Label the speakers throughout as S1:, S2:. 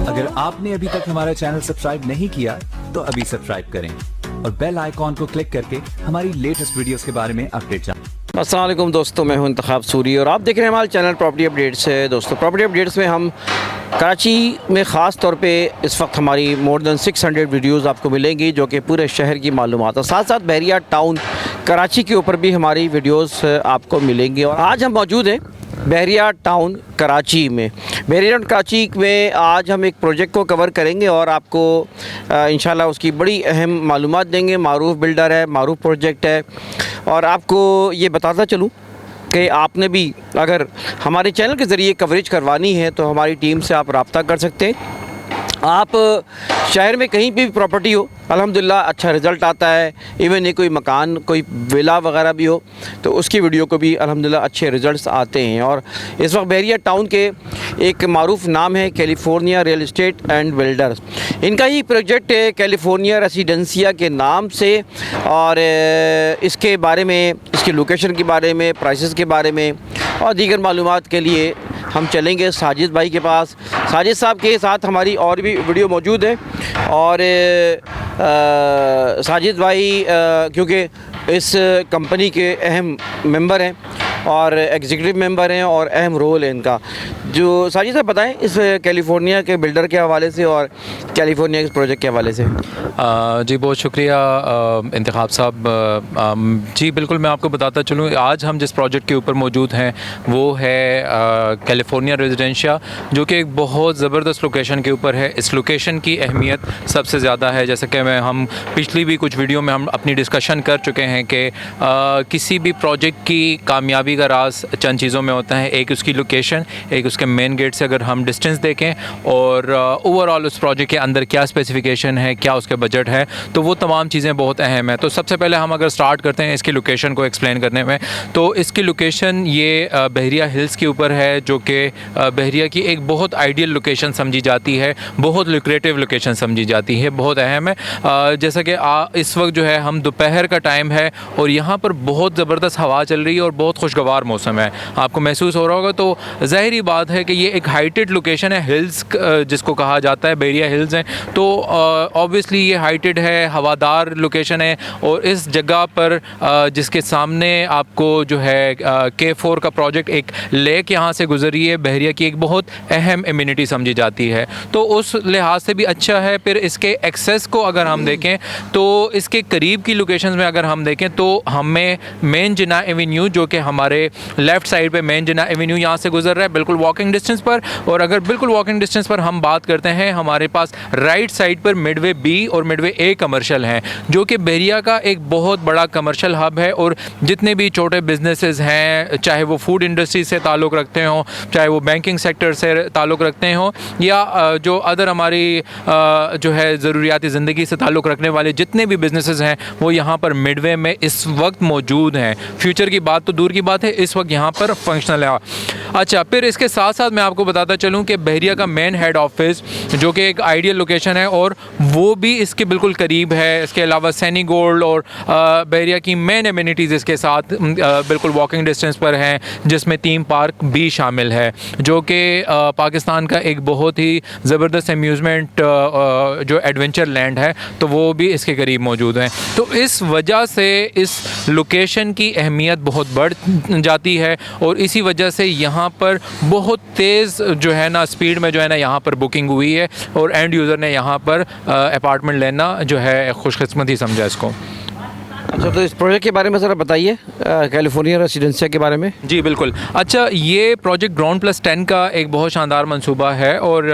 S1: अगर आपने अभी तक हमारा चैनल सब्सक्राइब नहीं किया तो अभी सब्सक्राइब करें और बेल आइकॉन को क्लिक करके हमारी लेटेस्ट वीडियोस के बारे में अपडेट जानें।
S2: अस्सलाम वालेकुम दोस्तों, मैं हूं इंतखाब सूरी और आप देख रहे हैं हमारे चैनल प्रॉपर्टी अपडेट्स है। दोस्तों, प्रॉपर्टी अपडेट्स में हम कराची में ख़ास तौर पे इस वक्त हमारी मोर दैन 600 वीडियोस आपको मिलेंगी जो कि पूरे शहर की मालूमात और साथ साथ बहरिया टाउन कराची के ऊपर भी हमारी वीडियोस आपको मिलेंगी। और आज हम मौजूद हैं बहरिया टाउन कराची में। बहरिया टाउन कराची में आज हम एक प्रोजेक्ट को कवर करेंगे और आपको इंशाल्लाह उसकी बड़ी अहम मालूमात देंगे। मारूफ़ बिल्डर है, मारूफ़ प्रोजेक्ट है और आपको ये बताता चलूँ कि आपने भी अगर हमारे चैनल के ज़रिए कवरेज करवानी है तो हमारी टीम से आप रब्ता कर सकते हैं। आप शहर में कहीं भी प्रॉपर्टी हो, अल्हम्दुलिल्लाह अच्छा रिज़ल्ट आता है। इवन ये कोई मकान, कोई विला वगैरह भी हो तो उसकी वीडियो को भी अल्हम्दुलिल्लाह अच्छे रिज़ल्ट्स आते हैं। और इस वक्त बहरिया टाउन के एक मारूफ़ नाम है California real estate and builders. इनका ही प्रोजेक्ट है कैलिफोर्निया रेसिडेंसिया के नाम से और इसके बारे में, इसकी लोकेशन के बारे में, प्राइसेस के बारे में और दीगर मालूमात के लिए हम चलेंगे साजिद भाई के पास। साजिद साहब के साथ हमारी और भी वीडियो मौजूद है और साजिद भाई क्योंकि इस कंपनी के अहम मेंबर हैं और एग्जीक्यूटिव मेंबर हैं और अहम रोल है इनका। जो साजिद साहब बताएं इस कैलिफोर्निया के बिल्डर के हवाले से और कैलिफोर्निया के प्रोजेक्ट के हवाले से।
S3: जी बहुत शुक्रिया इंतखाब साहब। जी बिल्कुल, मैं आपको बताता चलूँ आज हम जिस प्रोजेक्ट के ऊपर मौजूद हैं वो है कैलिफोर्निया रेजिडेंशिया, जो कि एक बहुत ज़बरदस्त लोकेशन के ऊपर है। इस लोकेशन की अहमियत सबसे ज़्यादा है, जैसे कि हम पिछली भी कुछ वीडियो में हम अपनी डिस्कशन कर चुके हैं कि किसी भी प्रोजेक्ट की कामयाबी का राज चंद चीज़ों में होता है। एक उसकी लोकेशन, एक उसके मेन गेट से अगर हम डिस्टेंस देखें और ओवरऑल उस प्रोजेक्ट के अंदर क्या स्पेसिफिकेशन है, क्या उसके बजट है, तो वो तमाम चीज़ें बहुत अहम है। तो सबसे पहले हम अगर स्टार्ट करते हैं इसकी लोकेशन को एक्सप्लेन करने में, तो इसकी लोकेशन ये बहरिया हिल्स के ऊपर है, जो कि बहरिया की एक बहुत आइडियल लोकेशन समझी जाती है, बहुत लुक्रेटिव लोकेशन समझी जाती है, बहुत अहम है। जैसा कि इस वक्त जो है हम दोपहर का टाइम है और यहाँ पर बहुत ज़बरदस्त हवा चल रही है और बहुत खुशगवार मौसम है, आपको महसूस हो रहा होगा। तो ज़ाहिरी बात है कि ये एक हाइटेड लोकेशन है, हिल्स जिसको कहा जाता है, बहरिया हिल्स हैं, तो ऑब्वियसली ये हाइटेड है, हवादार लोकेशन है। और इस जगह पर जिसके सामने आपको जो है K4 का प्रोजेक्ट, एक लेक यहाँ से गुजरी है, बहरिया की एक बहुत अहम एमिनिटी समझी जाती है, तो उस लिहाज से भी अच्छा है। फिर इसके एक्सेस को अगर हम देखें तो इसके करीब की लोकेशंस में अगर हम देखें तो हमें मेन जिन्ना एवेन्यू, जो कि हमारे लेफ़्ट साइड पे मेन जिन्ना एवेन्यू यहाँ से गुजर रहा है बिल्कुल वॉकिंग डिस्टेंस पर। और अगर बिल्कुल वॉकिंग डिस्टेंस पर हम बात करते हैं, हमारे पास राइट साइड पर मिडवे बी और मिडवे ए कमर्शियल हैं, जो कि बहरिया का एक बहुत बड़ा कमर्शियल हब है। और जितने भी छोटे बिजनेसेस हैं, चाहे वो फूड इंडस्ट्री से ताल्लुक़ रखते हों, चाहे वो बैंकिंग सेक्टर से ताल्लुक़ रखते हों, या जो अदर हमारी जो है ज़रूरियाती ज़िंदगी से ताल्लुक़ रखने वाले जितने भी बिजनेसेस हैं, वो यहाँ पर मिडवे में इस वक्त मौजूद हैं। फ्यूचर की बात तो दूर की बात है, इस वक्त यहाँ पर फंक्शनल है। अच्छा, फिर इसके साथ साथ मैं आपको बताता चलूँ कि बहरिया का मेन हेड ऑफिस, जो कि एक आइडियल लोकेशन है और वो भी इसके बिल्कुल करीब है। इसके अलावा सैनी गोल्ड और बहरिया की मेन एमिनिटीज़ इसके साथ बिल्कुल वॉकिंग डिस्टेंस पर हैं, जिसमें थीम पार्क भी शामिल है, जो कि पाकिस्तान का एक बहुत ही ज़बरदस्त अम्यूज़मेंट जो एडवेंचर लैंड है, तो वो भी इसके करीब मौजूद हैं। तो इस वजह से इस लोकेशन की अहमियत बहुत बढ़ जाती है और इसी वजह से यहाँ पर बहुत तेज़ जो है ना स्पीड में जो है ना यहाँ पर बुकिंग हुई है और एंड यूज़र ने यहाँ पर अपार्टमेंट लेना जो है खुशकिस्मती समझा इसको।
S2: अच्छा, तो इस प्रोजेक्ट के बारे में ज़रा बताइए, कैलिफोर्निया रेसिडेंसिया के बारे में।
S3: जी बिल्कुल। अच्छा, ये प्रोजेक्ट ग्राउंड प्लस 10 का एक बहुत शानदार मंसूबा है और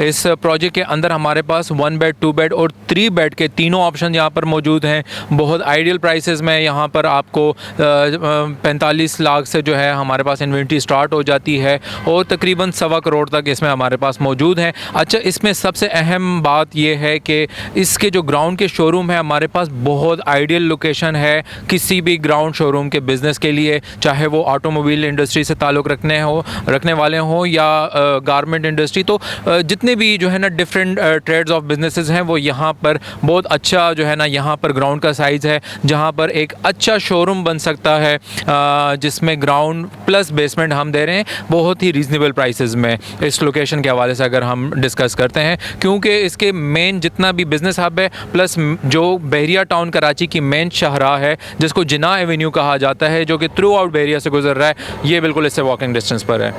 S3: इस प्रोजेक्ट के अंदर हमारे पास 1 बेड, 2 बेड और 3 बेड के तीनों ऑप्शन यहाँ पर मौजूद हैं। बहुत आइडियल प्राइसेस में यहाँ पर आपको 45 लाख से जो है हमारे पास इन्वेंट्री स्टार्ट हो जाती है और तकरीबन 1.25 करोड़ तक इसमें हमारे पास मौजूद हैं। अच्छा, इसमें सबसे अहम बात यह है कि इसके जो ग्राउंड के शोरूम है हमारे पास बहुत आइडियल लोकेशन लोकेशन है किसी भी ग्राउंड शोरूम के बिज़नेस के लिए, चाहे वो ऑटोमोबाइल इंडस्ट्री से ताल्लुक़ रखने वाले हों या गारमेंट इंडस्ट्री। तो जितने भी जो है ना डिफरेंट ट्रेड्स ऑफ बिजनेसेस हैं वो यहाँ पर बहुत अच्छा जो है ना यहाँ पर ग्राउंड का साइज़ है, जहाँ पर एक अच्छा शोरूम बन सकता है जिसमें ग्राउंड प्लस बेसमेंट हम दे रहे हैं बहुत ही रीज़नेबल प्राइसेस में। इस लोकेशन के हवाले से अगर हम डिस्कस करते हैं, क्योंकि इसके मेन जितना भी बिज़नेस हब है प्लस जो बहरिया टाउन कराची की मेन शाहराह है जिसको जिना एवेन्यू कहा जाता है, जो कि थ्रू आउट बहरिया से गुजर रहा है, ये बिल्कुल इससे वॉकिंग डिस्टेंस पर है।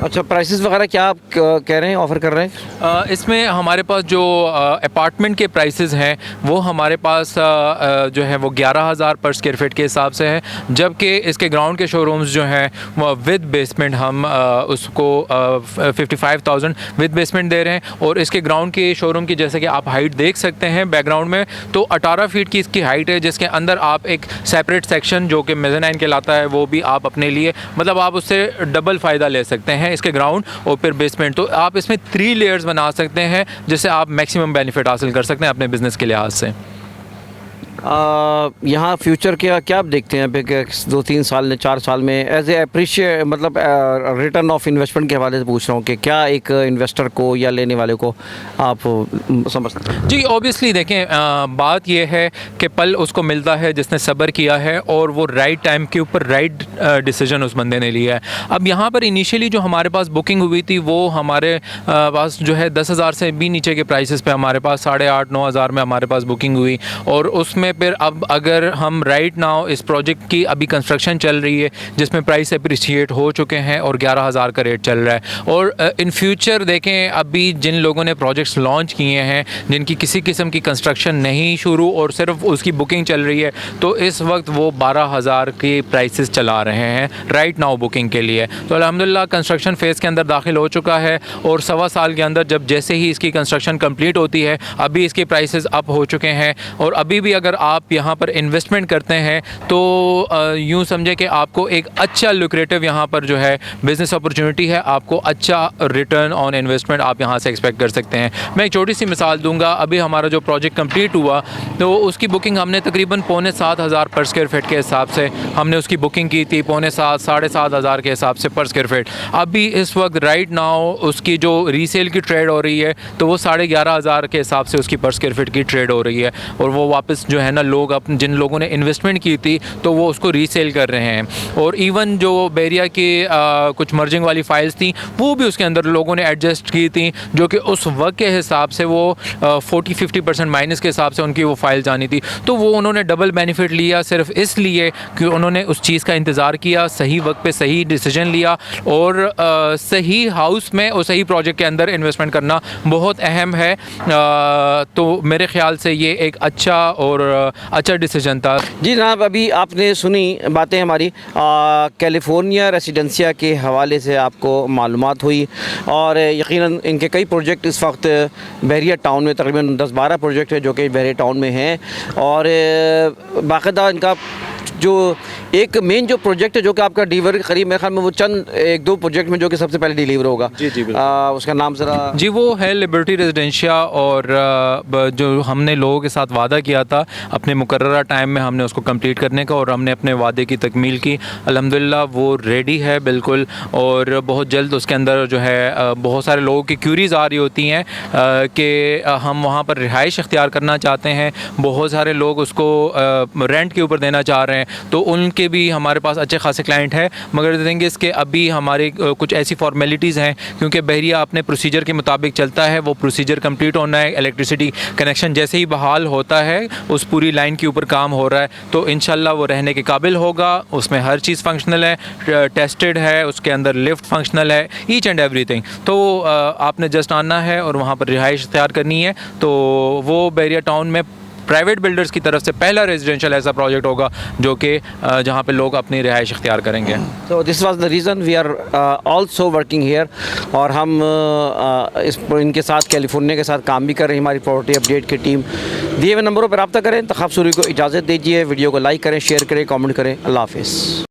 S2: अच्छा, प्राइसेस वगैरह क्या आप कह रहे हैं, ऑफ़र कर रहे हैं?
S3: इसमें हमारे पास जो अपार्टमेंट के प्राइसेस हैं वो हमारे पास जो है वो 11,000 पर स्क्वायर फीट के हिसाब से है, जबकि इसके ग्राउंड के शोरूम्स जो हैं वो विद बेसमेंट हम उसको 55,000 विद बेसमेंट दे रहे हैं। और इसके ग्राउंड के शोरूम की जैसे कि आप हाइट देख सकते हैं बैकग्राउंड में, तो 18 फीट की इसकी हाइट है, जिसके अंदर आप एक सेपरेट सेक्शन जो कि मेज़ानाइन कहलाता है वो भी आप अपने लिए मतलब आप उससे डबल फ़ायदा ले सकते हैं इसके ग्राउंड और फिर बेसमेंट। तो आप इसमें 3 लेयर्स बना सकते हैं जिससे आप मैक्सिमम बेनिफिट हासिल कर सकते हैं अपने बिज़नेस के लिहाज से।
S2: यहाँ फ्यूचर क्या आप देखते हैं अभी 2-3 साल में 4 साल में एज ए अप्रिशिएट मतलब रिटर्न ऑफ इन्वेस्टमेंट के हवाले से पूछ रहा हूँ कि क्या एक इन्वेस्टर को या लेने वाले को आप समझते हैं?
S3: जी ऑब्वियसली देखें, बात यह है कि पल उसको मिलता है जिसने सब्र किया है और वो राइट टाइम के ऊपर राइट डिसीजन उस बंदे ने लिया है। अब यहाँ पर इनिशियली जो हमारे पास बुकिंग हुई थी वो हमारे पास जो है 10,000 से भी नीचे के प्राइसेस पे हमारे पास 8,500-9 हज़ार में हमारे पास बुकिंग हुई। और उसमें फिर अब अगर हम राइट नाउ इस प्रोजेक्ट की अभी कंस्ट्रक्शन चल रही है जिसमें प्राइस अप्रिशिएट हो चुके हैं और 11,000 का रेट चल रहा है। और इन फ्यूचर देखें, अभी जिन लोगों ने प्रोजेक्ट्स लॉन्च किए हैं जिनकी किसी किस्म की कंस्ट्रक्शन नहीं शुरू और सिर्फ उसकी बुकिंग चल रही है, तो इस वक्त वो 12,000 के प्राइसेस चला रहे हैं राइट नाउ बुकिंग के लिए। तो अल्हम्दुलिल्लाह कंस्ट्रक्शन फ़ेज़ के अंदर दाखिल हो चुका है और 1.25 साल के अंदर जब जैसे ही इसकी कंस्ट्रक्शन कंप्लीट होती है अभी इसके प्राइसेस अप हो चुके हैं। और अभी भी अगर आप यहाँ पर इन्वेस्टमेंट करते हैं तो यूँ समझे कि आपको एक अच्छा लुक्रेटिव यहाँ पर जो है बिज़नेस अपॉर्चुनिटी है, आपको अच्छा रिटर्न ऑन इन्वेस्टमेंट आप यहाँ से एक्सपेक्ट कर सकते हैं। मैं एक छोटी सी मिसाल दूंगा, अभी हमारा जो प्रोजेक्ट कंप्लीट हुआ तो उसकी बुकिंग हमने तकरीबन 6,500 पर स्क्वायर फीट के हिसाब से हमने उसकी बुकिंग की थी, 6,500 7,500 हज़ार के हिसाब से पर स्क्वायर फीट। अभी इस वक्त राइट नाउ उसकी जो रीसेल की ट्रेड हो रही है तो वो 11,500 के हिसाब से उसकी पर स्क्वायर फीट की ट्रेड हो रही है। और वो वापस जो है ना लोग जिन लोगों ने इन्वेस्टमेंट की थी तो वो उसको रीसेल कर रहे हैं। और इवन जो बहरिया की कुछ मर्जिंग वाली फ़ाइल्स थी वो भी उसके अंदर लोगों ने एडजस्ट की थी, जो कि उस वक्त के हिसाब से वो 40-50% माइनस के हिसाब से उनकी वो फ़ाइल जानी थी। तो वो उन्होंने डबल बेनिफिट लिया सिर्फ इसलिए कि उन्होंने उस चीज़ का इंतज़ार किया, सही वक्त पे सही डिसीजन लिया और सही हाउस में और सही प्रोजेक्ट के अंदर इन्वेस्टमेंट करना बहुत अहम है। तो मेरे ख़्याल से ये एक अच्छा डिसीजन था।
S2: जी जनाब, अभी आपने सुनी बातें हमारी कैलिफोर्निया रेसिडेंसिया के हवाले से आपको मालूमात हुई और यकीनन इनके कई प्रोजेक्ट इस वक्त बहरिया टाउन में तकरीबन 10-12 प्रोजेक्ट है जो कि बहरिया टाउन में हैं। और बाकायदा इनका जो एक मेन जो प्रोजेक्ट है जो कि आपका डिलीवर करीब मेरे ख्याल में वो चंद 1-2 प्रोजेक्ट में जो कि सबसे पहले डिलीवर होगा।
S3: जी जी
S2: उसका नाम ज़रा।
S3: जी वो है लिबर्टी रेजिडेंशिया और जो हमने लोगों के साथ वादा किया था अपने मुकर्ररा टाइम में हमने उसको कंप्लीट करने का और हमने अपने वादे की तकमील की। अल्हम्दुलिल्लाह वो रेडी है बिल्कुल और बहुत जल्द उसके अंदर जो है बहुत सारे लोगों की क्यूरीज़ आ रही होती हैं कि हम वहाँ पर रिहाइश इख्तियार करना चाहते हैं। बहुत सारे लोग उसको रेंट के ऊपर देना चाह रहे हैं, तो उनके भी हमारे पास अच्छे खासे क्लाइंट हैं। मगर देंगे इसके अभी हमारे कुछ ऐसी फॉर्मेलिटीज़ हैं क्योंकि बहरिया अपने प्रोसीजर के मुताबिक चलता है, वो प्रोसीजर कंप्लीट होना है। इलेक्ट्रिसिटी कनेक्शन जैसे ही बहाल होता है उस पूरी लाइन के ऊपर काम हो रहा है, तो इंशाल्लाह वो रहने के काबिल होगा। उसमें हर चीज़ फंक्शनल है, टेस्टेड है, उसके अंदर लिफ्ट फंक्शनल है, ईच एंड एवरीथिंग। तो आपने जस्ट आना है और वहाँ पर रिहाइश इख्तियार करनी है। तो वो बहरिया टाउन में प्राइवेट बिल्डर्स की तरफ से पहला रेजिडेंशियल ऐसा प्रोजेक्ट होगा जो कि जहाँ पे लोग अपनी रिहाइश इख्तियार करेंगे।
S2: तो this was the reason we are also working here. और हम इनके साथ कैलिफोर्निया के साथ काम भी कर रहे हैं। हमारी प्रॉपर्टी अपडेट की टीम दिए हुए नंबरों पर रब्ता करें। इंतखाब सूरी को इजाज़त दीजिए। वीडियो को लाइक करें, शेयर करें, कमेंट करें। अल्लाह हाफ़िज़।